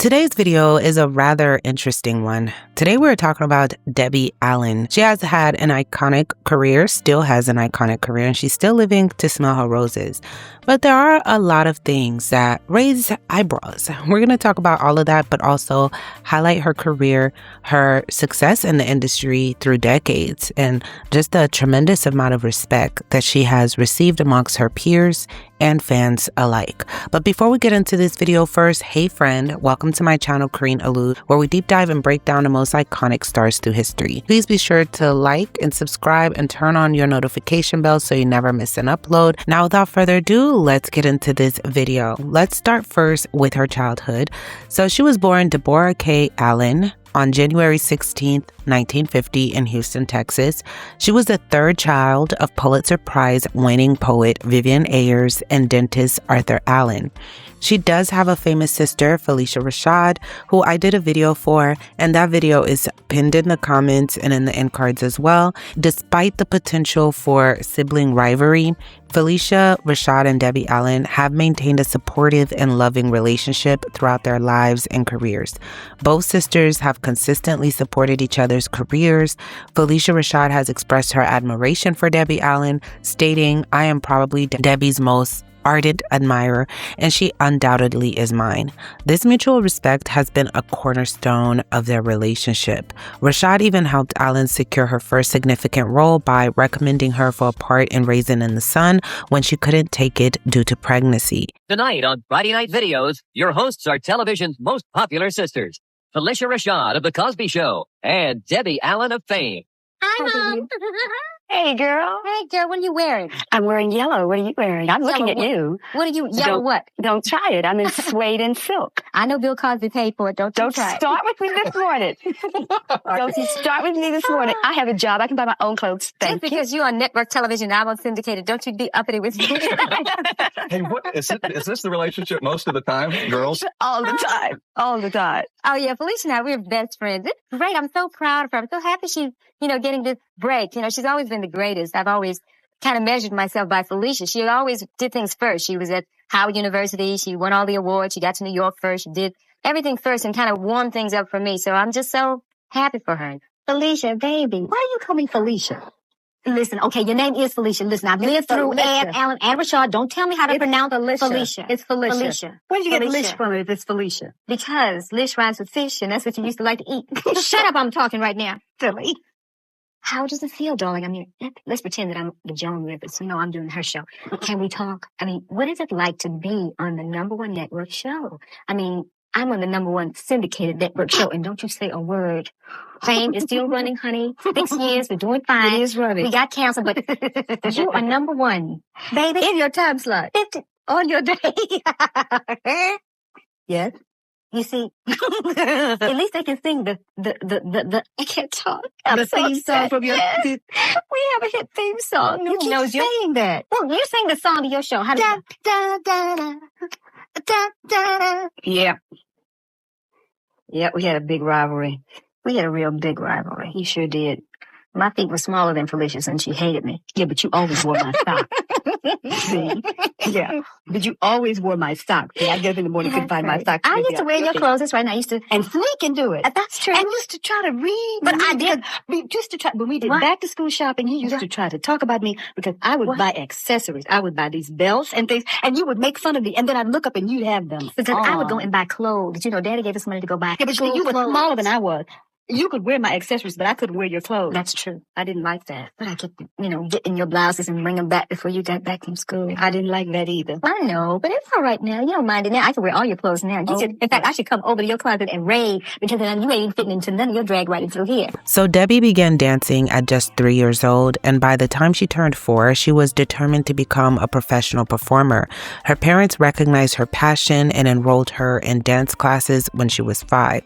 Today's video is a rather interesting one. Today we're talking about Debbie Allen. She has had an iconic career, still has an iconic career, and she's still living to smell her roses. But there are a lot of things that raise eyebrows. We're going to talk about all of that, but also highlight her career, her success in the industry through decades, and just the tremendous amount of respect that she has received amongst her peers and fans alike. But before we get into this video, first, hey friend, welcome to my channel, karinealourde, where we deep dive and break down the most iconic stars through history. Please be sure to like and subscribe and turn on your notification bell so you never miss an upload. Now, without further ado, let's get into this video. Let's start first with her childhood. So she was born Deborah K. Allen on January 16th, 1950 in Houston, Texas. She was the third child of Pulitzer Prize winning poet Vivian Ayers and dentist Arthur Allen. She does have a famous sister, Phylicia Rashad, who I did a video for, and that video is pinned in the comments and in the end cards as well. Despite the potential for sibling rivalry, Phylicia Rashad and Debbie Allen have maintained a supportive and loving relationship throughout their lives and careers. Both sisters have consistently supported each other's careers. Phylicia Rashad has expressed her admiration for Debbie Allen, stating, "I am probably Debbie's most ardent admirer, and she undoubtedly is mine." This mutual respect has been a cornerstone of their relationship. Rashad even helped Allen secure her first significant role by recommending her for a part in Raisin in the Sun when she couldn't take it due to pregnancy. Tonight on Friday Night Videos, your hosts are television's most popular sisters, Phylicia Rashad of The Cosby Show and Debbie Allen of fame. Hi, Mom. Hey, girl. Hey, girl, what are you wearing? I'm wearing yellow. What are you wearing? I'm looking at you. What are you, yellow what? Don't try it. I'm in suede and silk. I know Bill Cosby paid for it. Don't Don't try it. start with me this morning. Don't you start with me this morning. I have a job. I can buy my own clothes. Just Thank you. because you're on network television and I'm on syndicated, don't you be uppity with me. Hey, what is this the relationship most of the time, girls? All the time. All the time. Oh, yeah, Phylicia and I, we're best friends. It's great. I'm so proud of her. I'm so happy she's, getting this break. She's always been the greatest. I've always kind of measured myself by Phylicia. She always did things first. She was at Howard University. She won all the awards. She got to New York first. She did everything first and kind of warmed things up for me. So I'm just so happy for her. Phylicia, baby, why are you calling Phylicia? Listen, okay, your name is Phylicia. Listen, I've lived through Ed, Allen, and Rashad. Don't tell me how to pronounce Phylicia. It's Phylicia. Phylicia. Where did you get Phylicia. Lish from if it's Phylicia? Because Lish rhymes with fish, and that's what you used to like to eat. Shut up, I'm talking right now. Silly. How does it feel, darling? I mean, let's pretend that I'm the Joan Rivers. So no, I'm doing her show. Can we talk? I mean, what is it like to be on the #1 network show? I mean, I'm on the #1 syndicated network show, and don't you say a word. Fame is still running, honey. 6 years, we're doing fine. It is running. We got canceled, but you are #1, baby. In your time slot. On your day. Yes. You see, at least they can sing the I can't talk. The theme song from your... Yes. We have a hit theme song. You keep saying that. Well, you sing the song to your show. How does Yeah. Yeah, we had a big rivalry. We had a real big rivalry. You sure did. My feet were smaller than Phylicia, and she hated me. Yeah, but you always wore my socks. See? Yeah. But you always wore my socks. See, I get up in the morning, couldn't find my socks. I used to wear your clothes. That's right. I used to. And sneak and do it. That's true. And used to try to read. But I did. Just to try, when we did What? back to school shopping, you used to try to talk about me because I would buy accessories. I would buy these belts and things, and you would make fun of me. And then I'd look up and you'd have them. Because I would go and buy clothes. Daddy gave us money to go buy. Yeah, but you were smaller than I was. You could wear my accessories, but I couldn't wear your clothes. That's true. I didn't like that. But I kept, getting your blouses and bring them back before you got back from school. I didn't like that either. I know, but it's all right now. You don't mind it now. I can wear all your clothes now. In fact, I should come over to your closet and raid because then you ain't fitting into none of your drag right through here. So Debbie began dancing at just 3 years old, and by the time she turned 4, she was determined to become a professional performer. Her parents recognized her passion and enrolled her in dance classes when she was 5.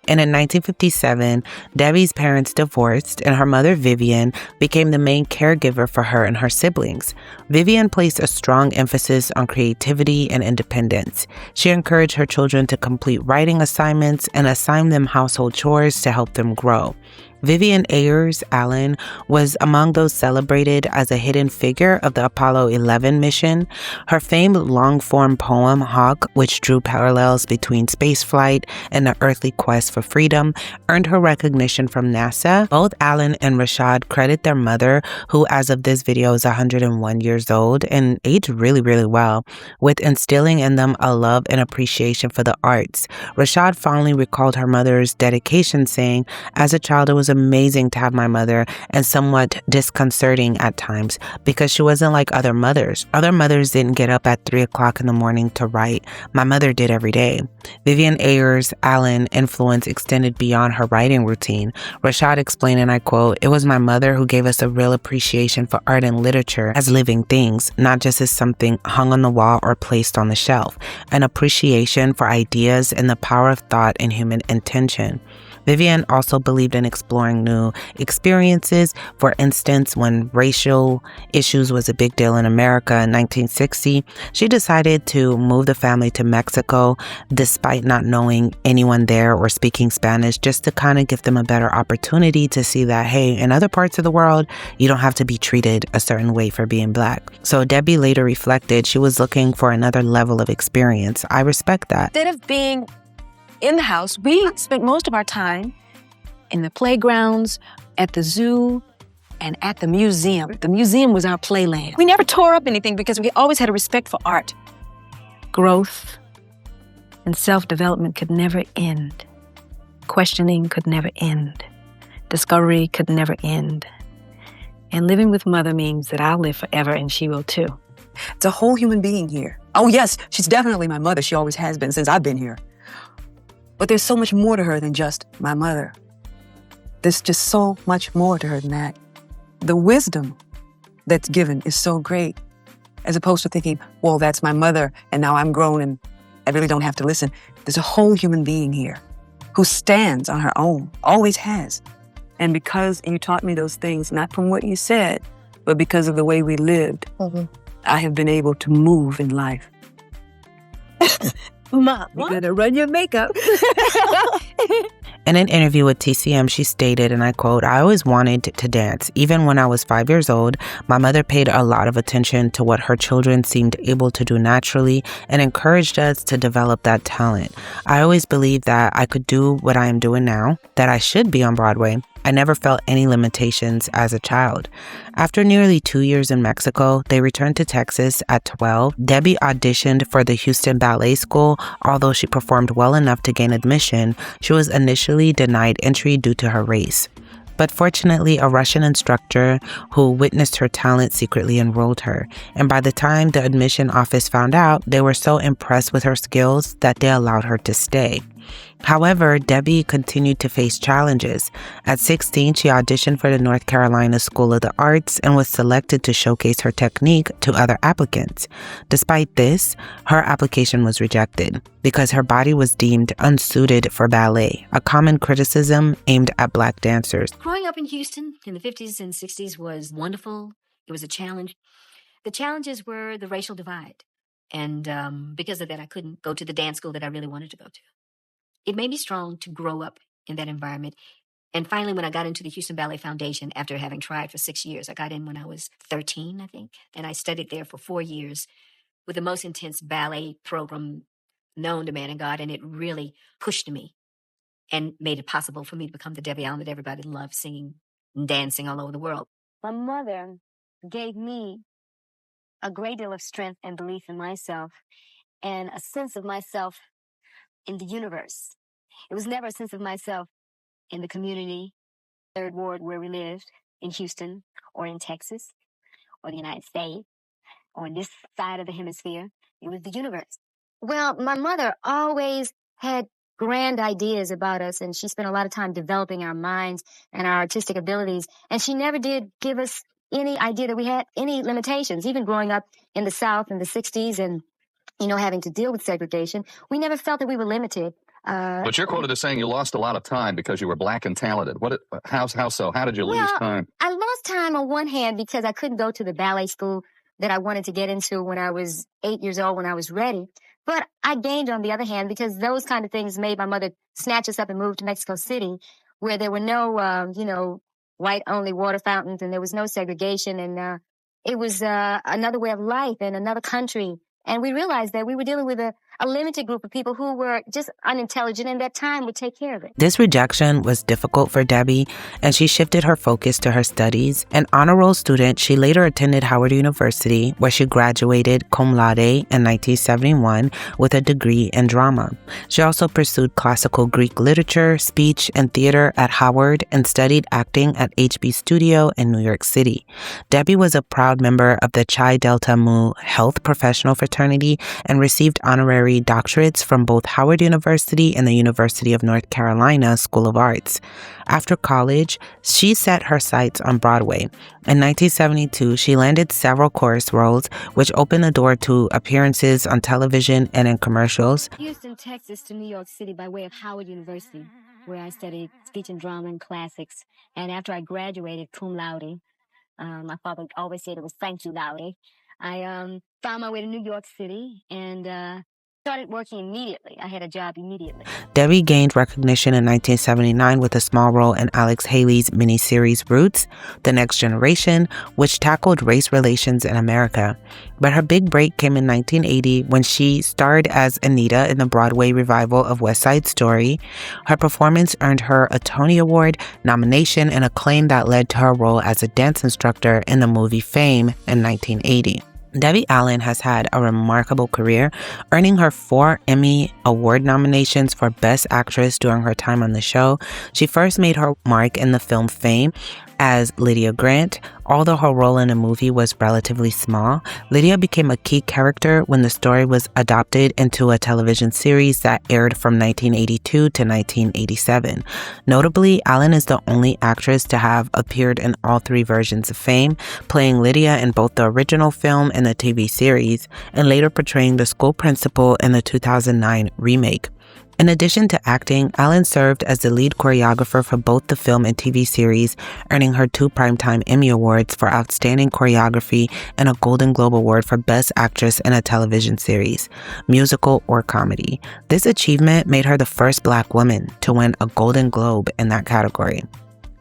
And in 1957, Debbie's parents divorced, and her mother, Vivian, became the main caregiver for her and her siblings. Vivian placed a strong emphasis on creativity and independence. She encouraged her children to complete writing assignments and assign them household chores to help them grow. Vivian Ayers Allen was among those celebrated as a hidden figure of the Apollo 11 mission. Her famed long-form poem, Hawk, which drew parallels between spaceflight and the earthly quest for freedom, earned her recognition from NASA. Both Allen and Rashad credit their mother, who as of this video is 101 years old and aged really, really well, with instilling in them a love and appreciation for the arts. Rashad fondly recalled her mother's dedication, saying, "As a child, it was amazing to have my mother and somewhat disconcerting at times because she wasn't like other mothers. Other mothers didn't get up at 3 o'clock in the morning to write. My mother did every day." Vivian Ayers Allen influence extended beyond her writing routine. Rashad explained, and I quote, "It was my mother who gave us a real appreciation for art and literature as living things, not just as something hung on the wall or placed on the shelf. An appreciation for ideas and the power of thought and human intention." Vivian also believed in exploring new experiences. For instance, when racial issues was a big deal in America in 1960, she decided to move the family to Mexico despite not knowing anyone there or speaking Spanish, just to kind of give them a better opportunity to see that, hey, in other parts of the world, you don't have to be treated a certain way for being Black. So Debbie later reflected she was looking for another level of experience. I respect that. Instead of being in the house, we spent most of our time in the playgrounds, at the zoo, and at the museum. The museum was our playland. We never tore up anything because we always had a respect for art. Growth and self-development could never end. Questioning could never end. Discovery could never end. And living with Mother means that I'll live forever and she will too. It's a whole human being here. Oh yes, she's definitely my mother. She always has been since I've been here. But there's so much more to her than just my mother. There's just so much more to her than that. The wisdom that's given is so great, as opposed to thinking, well, that's my mother, and now I'm grown and I really don't have to listen. There's a whole human being here who stands on her own, always has. And because you taught me those things, not from what you said, but because of the way we lived, I have been able to move in life. Mom, You better run your makeup. In an interview with TCM, she stated, and I quote, "I always wanted to dance. Even when I was 5 years old, my mother paid a lot of attention to what her children seemed able to do naturally and encouraged us to develop that talent. I always believed that I could do what I am doing now, that I should be on Broadway. I never felt any limitations as a child." After nearly 2 years in Mexico, they returned to Texas at 12. Debbie auditioned for the Houston Ballet School. Although she performed well enough to gain admission, she was initially denied entry due to her race. But fortunately, a Russian instructor who witnessed her talent secretly enrolled her. And by the time the admission office found out, they were so impressed with her skills that they allowed her to stay. However, Debbie continued to face challenges. At 16, she auditioned for the North Carolina School of the Arts and was selected to showcase her technique to other applicants. Despite this, her application was rejected because her body was deemed unsuited for ballet, a common criticism aimed at Black dancers. Growing up in Houston in the 50s and 60s was wonderful. It was a challenge. The challenges were the racial divide. And because of that, I couldn't go to the dance school that I really wanted to go to. It made me strong to grow up in that environment. And finally, when I got into the Houston Ballet Foundation, after having tried for 6 years, I got in when I was 13, I think. And I studied there for 4 years with the most intense ballet program known to man and God. And it really pushed me and made it possible for me to become the Debbie Allen that everybody loves singing and dancing all over the world. My mother gave me a great deal of strength and belief in myself and a sense of myself in the universe. It was never a sense of myself in the community, third ward where we lived, in Houston or in Texas or the United States or on this side of the hemisphere. It was the universe. Well, my mother always had grand ideas about us, and she spent a lot of time developing our minds and our artistic abilities, and she never did give us any idea that we had any limitations. Even growing up in the South in the 60s and having to deal with segregation, we never felt that we were limited. But you're quoted as saying you lost a lot of time because you were Black and talented. How so? How did you lose time? I lost time on one hand because I couldn't go to the ballet school that I wanted to get into when I was 8 years old, when I was ready. But I gained on the other hand because those kind of things made my mother snatch us up and move to Mexico City where there were no, white-only water fountains, and there was no segregation, and it was another way of life in another country. And we realized that we were dealing with a limited group of people who were just unintelligent, and that time would take care of it. This rejection was difficult for Debbie, and she shifted her focus to her studies. An honor roll student, she later attended Howard University, where she graduated cum laude in 1971 with a degree in drama. She also pursued classical Greek literature, speech, and theater at Howard and studied acting at HB Studio in New York City. Debbie was a proud member of the Chi Delta Mu Health Professional Fraternity and received honorary doctorates from both Howard University and the University of North Carolina School of Arts. After college, she set her sights on Broadway. In 1972, she landed several chorus roles, which opened the door to appearances on television and in commercials. Houston, Texas to New York City by way of Howard University, where I studied speech and drama and classics. And after I graduated cum laude, my father always said it was thank you laude, I found my way to New York City and started working immediately. I had a job immediately. Debbie gained recognition in 1979 with a small role in Alex Haley's miniseries Roots, The Next Generation, which tackled race relations in America. But her big break came in 1980 when she starred as Anita in the Broadway revival of West Side Story. Her performance earned her a Tony Award nomination and acclaim that led to her role as a dance instructor in the movie Fame in 1980. Debbie Allen has had a remarkable career, earning her 4 Emmy Award nominations for Best Actress during her time on the show. She first made her mark in the film Fame as Lydia Grant. Although her role in the movie was relatively small, Lydia became a key character when the story was adopted into a television series that aired from 1982 to 1987. Notably, Allen is the only actress to have appeared in all 3 versions of Fame, playing Lydia in both the original film and the TV series, and later portraying the school principal in the 2009 remake. In addition to acting, Allen served as the lead choreographer for both the film and TV series, earning her 2 Primetime Emmy Awards for Outstanding Choreography and a Golden Globe Award for Best Actress in a Television Series, Musical or Comedy. This achievement made her the first Black woman to win a Golden Globe in that category.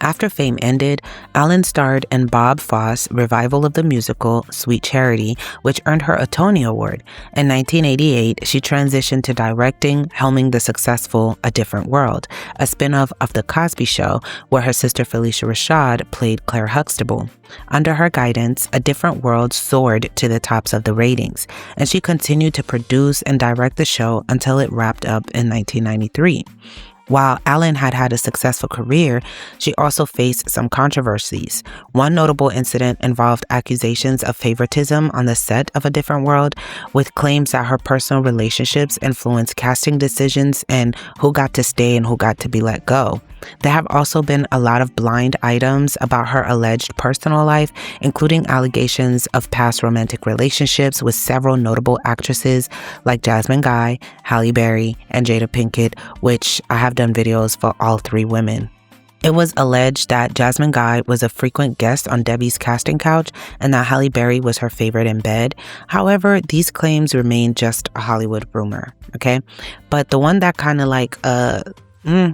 After Fame ended, Allen starred in Bob Fosse' revival of the musical Sweet Charity, which earned her a Tony Award. In 1988, she transitioned to directing, helming the successful A Different World, a spin-off of The Cosby Show, where her sister Phylicia Rashad played Claire Huxtable. Under her guidance, A Different World soared to the tops of the ratings, and she continued to produce and direct the show until it wrapped up in 1993. While Allen had had a successful career, she also faced some controversies. One notable incident involved accusations of favoritism on the set of A Different World, with claims that her personal relationships influenced casting decisions and who got to stay and who got to be let go. There have also been a lot of blind items about her alleged personal life, including allegations of past romantic relationships with several notable actresses like Jasmine Guy, Halle Berry, and Jada Pinkett, which I have done videos for all 3 women. It was alleged that Jasmine Guy was a frequent guest on Debbie's casting couch and that Halle Berry was her favorite in bed. However, these claims remain just a Hollywood rumor, okay? But the one that kind of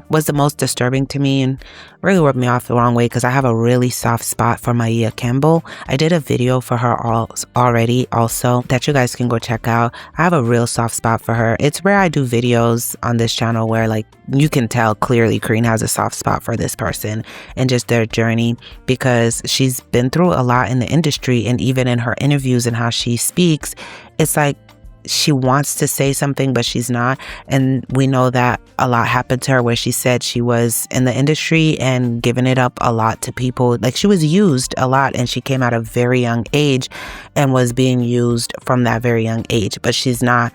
was the most disturbing to me and really rubbed me off the wrong way, because I have a really soft spot for Maia Campbell. I did a video for her already also that you guys can go check out. I have a real soft spot for her. It's rare I do videos on this channel where you can tell clearly Karine has a soft spot for this person and just their journey, because she's been through a lot in the industry, and even in her interviews and how she speaks, it's like she wants to say something, but she's not. And we know that a lot happened to her where she said she was in the industry and giving it up a lot to people. She was used a lot, and she came at a very young age and was being used from that very young age. But she's not,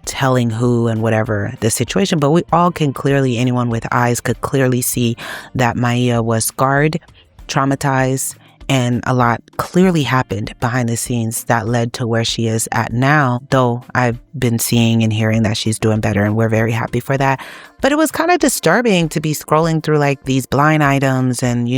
telling who and whatever the situation. But we all can clearly, anyone with eyes could clearly see that Maia was scarred, traumatized, and a lot clearly happened behind the scenes that led to where she is at now, though I've been seeing and hearing that she's doing better, and we're very happy for that. But it was kind of disturbing to be scrolling through these blind items and,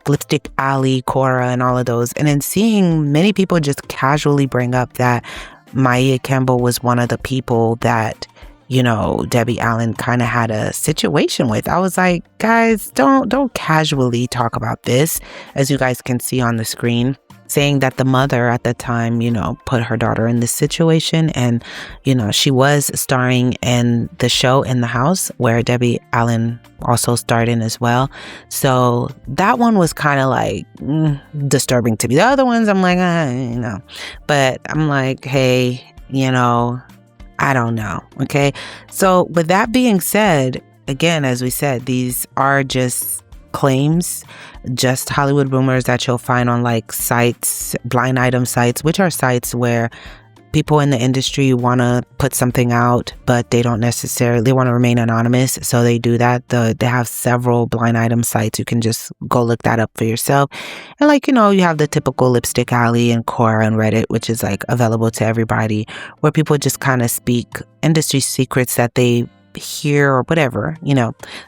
Lipstick Alley, Cora, and all of those, and then seeing many people just casually bring up that Maia Campbell was one of the people that Debbie Allen kind of had a situation with. I was like, guys, don't casually talk about this, as you guys can see on the screen, saying that the mother at the time, put her daughter in this situation. And, she was starring in the show In the House, where Debbie Allen also starred in as well. So that one was kind of like disturbing to me. The other ones, I'm like, but I'm like, hey, I don't know. Okay. So with that being said, again, as we said, these are just claims, just Hollywood rumors that you'll find on like sites, blind item sites, which are sites where people in the industry want to put something out, but they don't necessarily want to remain anonymous. So they do that. They have several blind item sites. You can just go look that up for yourself. And you have the typical Lipstick Alley and Quora and Reddit, which is like available to everybody, where people just kind of speak industry secrets that they hear or whatever,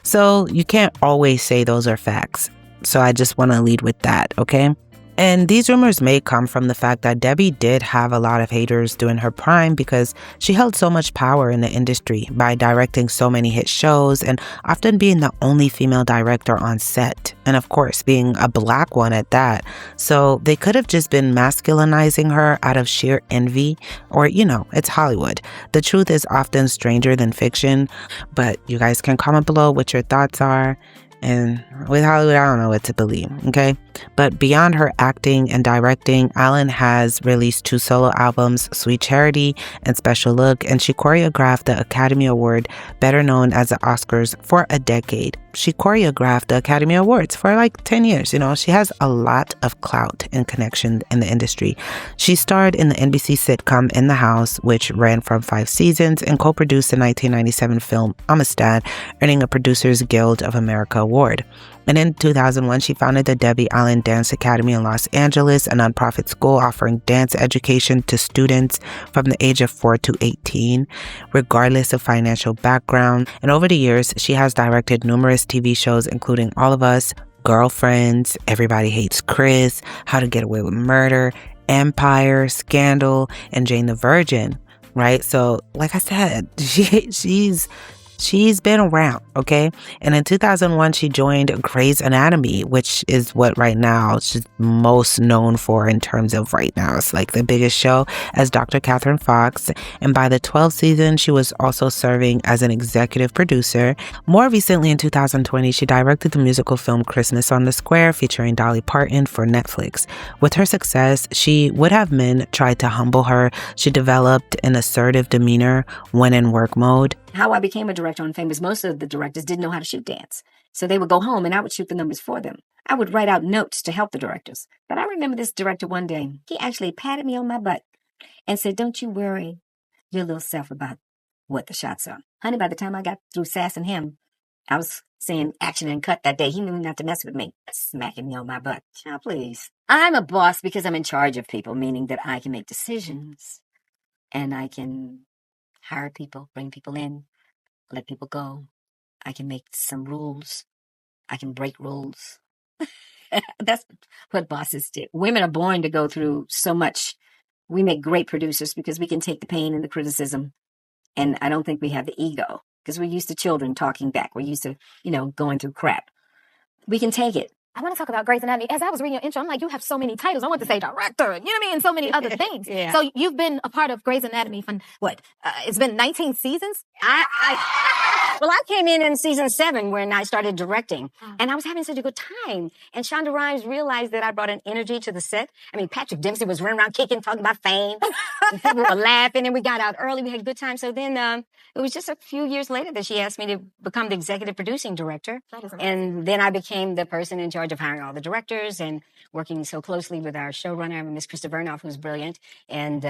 So you can't always say those are facts. So I just want to lead with that, okay? And these rumors may come from the fact that Debbie did have a lot of haters during her prime because she held so much power in the industry by directing so many hit shows and often being the only female director on set. And of course, being a Black one at that. So they could have just been masculinizing her out of sheer envy or, it's Hollywood. The truth is often stranger than fiction, but you guys can comment below what your thoughts are. And with Hollywood, I don't know what to believe, okay? But beyond her acting and directing, Allen has released 2 solo albums, Sweet Charity and Special Look, and she choreographed the Academy Award, better known as the Oscars, for a decade. She choreographed the Academy Awards for like 10 years. She has a lot of clout and connection in the industry. She starred in the NBC sitcom In the House, which ran from 5 seasons, and co-produced the 1997 film Amistad, earning a Producers Guild of America award. And in 2001, she founded the Debbie Allen Dance Academy in Los Angeles, a nonprofit school offering dance education to students from the age of 4 to 18, regardless of financial background. And over the years, she has directed numerous TV shows, including All of Us, Girlfriends, Everybody Hates Chris, How to Get Away with Murder, Empire, Scandal, and Jane the Virgin, right? So, like I said, she's been around, okay? And in 2001, she joined Grey's Anatomy, which is what right now she's most known for in terms of right now. It's like the biggest show, as Dr. Catherine Fox. And by the 12th season, she was also serving as an executive producer. More recently, in 2020, she directed the musical film Christmas on the Square, featuring Dolly Parton for Netflix. With her success, she would have men try to humble her. She developed an assertive demeanor when in work mode. How I became a director on Famous, most of the directors didn't know how to shoot dance. So they would go home and I would shoot the numbers for them. I would write out notes to help the directors. But I remember this director one day, he actually patted me on my butt and said, "Don't you worry your little self about what the shots are." Honey, by the time I got through sassing him, I was saying action and cut that day. He knew not to mess with me, smacking me on my butt. Child, please. I'm a boss because I'm in charge of people, meaning that I can make decisions and I can hire people, bring people in, let people go. I can make some rules. I can break rules. That's what bosses do. Women are born to go through so much. We make great producers because we can take the pain and the criticism. And I don't think we have the ego because we're used to children talking back. We're used to, going through crap. We can take it. I want to talk about Grey's Anatomy. As I was reading your intro, I'm like, you have so many titles. I want to say director, you know what I mean? And so many other things. Yeah. So you've been a part of Grey's Anatomy for what? It's been 19 seasons? Well, I came in season 7 when I started directing, and I was having such a good time. And Shonda Rhimes realized that I brought an energy to the set. I mean, Patrick Dempsey was running around kicking, talking about fame. And people were laughing, and we got out early. We had a good time. So then it was just a few years later that she asked me to become the executive producing director. And then I became the person in charge of hiring all the directors and working so closely with our showrunner, Miss Krista Vernoff, who's brilliant, and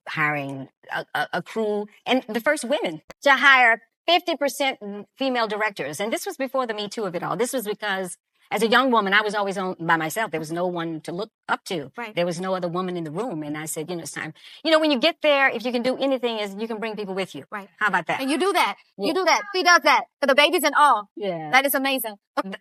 hiring a crew and the first women to hire 50% female directors. And this was before the Me Too of it all. This was because as a young woman, I was always on by myself. There was no one to look up to. Right. There was no other woman in the room. And I said, it's time. When you get there, if you can do anything, is you can bring people with you. Right. How about that? And you do that. Yeah. You do that. She does that for the babies and all. Yeah. That is amazing.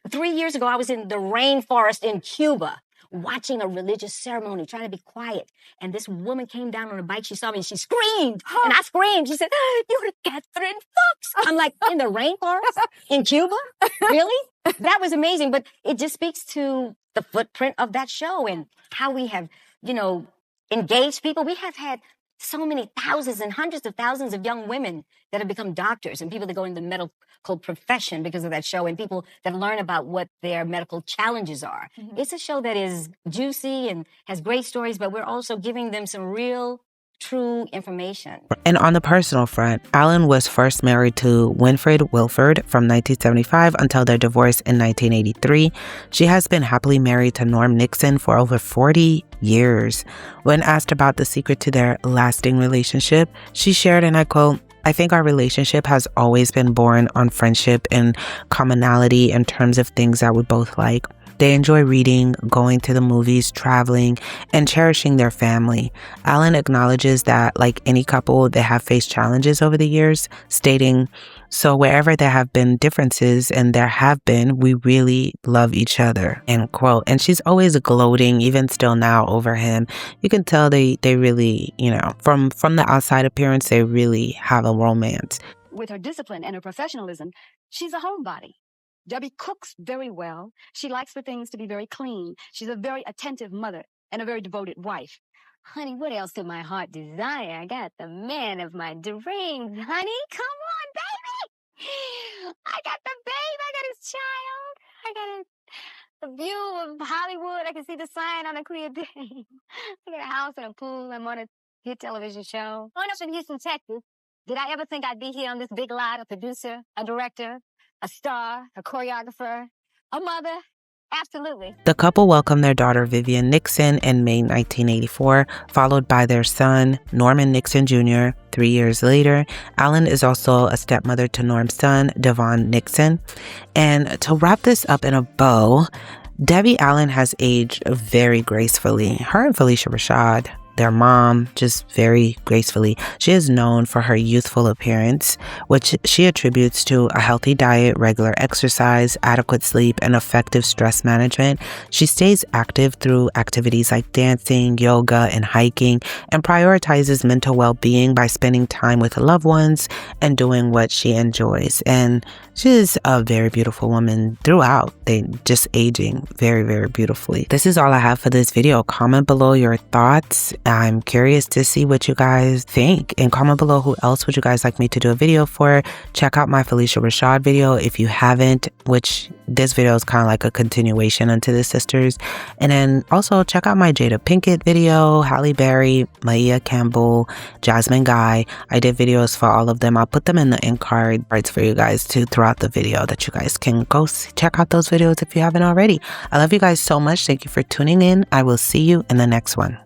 3 years ago, I was in the rainforest in Cuba watching a religious ceremony, trying to be quiet. And this woman came down on a bike. She saw me and she screamed. And I screamed. She said, "You're Catherine Fox." I'm like, in the rainforest in Cuba? Really? That was amazing. But it just speaks to the footprint of that show and how we have, engaged people. We have had so many thousands and hundreds of thousands of young women that have become doctors and people that go into the medical profession because of that show and people that learn about what their medical challenges are. Mm-hmm. It's a show that is juicy and has great stories, but we're also giving them some real, true information. And on the personal front, Allen was first married to Winfred Wilford from 1975 until their divorce in 1983. She has been happily married to Norm Nixon for over 40 years. When asked about the secret to their lasting relationship, she shared, and I quote, "I think our relationship has always been born on friendship and commonality in terms of things that we both like. They enjoy reading, going to the movies, traveling, and cherishing their family." Allen acknowledges that, like any couple, they have faced challenges over the years, stating, "So wherever there have been differences, and there have been, we really love each other," end quote. And she's always gloating, even still now, over him. You can tell they really, from the outside appearance, they really have a romance. With her discipline and her professionalism, she's a homebody. Debbie cooks very well. She likes for things to be very clean. She's a very attentive mother and a very devoted wife. Honey, what else could my heart desire? I got the man of my dreams, honey. Come on, baby. I got the babe. I got his child. I got a view of Hollywood. I can see the sign on a clear day. I got a house and a pool. I'm on a hit television show. Growing up in Houston, Texas, did I ever think I'd be here on this big lot, a producer, a director, a star, a choreographer, a mother? Absolutely. The couple welcomed their daughter Vivian Nixon in May 1984, followed by their son Norman Nixon Jr. 3 years later. Allen is also a stepmother to Norm's son, Devon Nixon. And to wrap this up in a bow, Debbie Allen has aged very gracefully. Her and Felicia Rashad, their mom, just very gracefully. She is known for her youthful appearance, which she attributes to a healthy diet, regular exercise, adequate sleep, and effective stress management. She stays active through activities like dancing, yoga, and hiking, and prioritizes mental well-being by spending time with loved ones and doing what she enjoys. And she is a very beautiful woman throughout. They just aging very, very beautifully. This is all I have for this video. Comment below your thoughts. I'm curious to see what you guys think, and comment below who else would you guys like me to do a video for. Check out my Felicia Rashad video if you haven't, which this video is kind of like a continuation unto the sisters. And then also check out my Jada Pinkett video, Halle Berry, Maia Campbell, Jasmine Guy. I did videos for all of them. I'll put them in the end cards for you guys to throughout the video that you guys can go check out those videos if you haven't already. I love you guys so much. Thank you for tuning in. I will see you in the next one.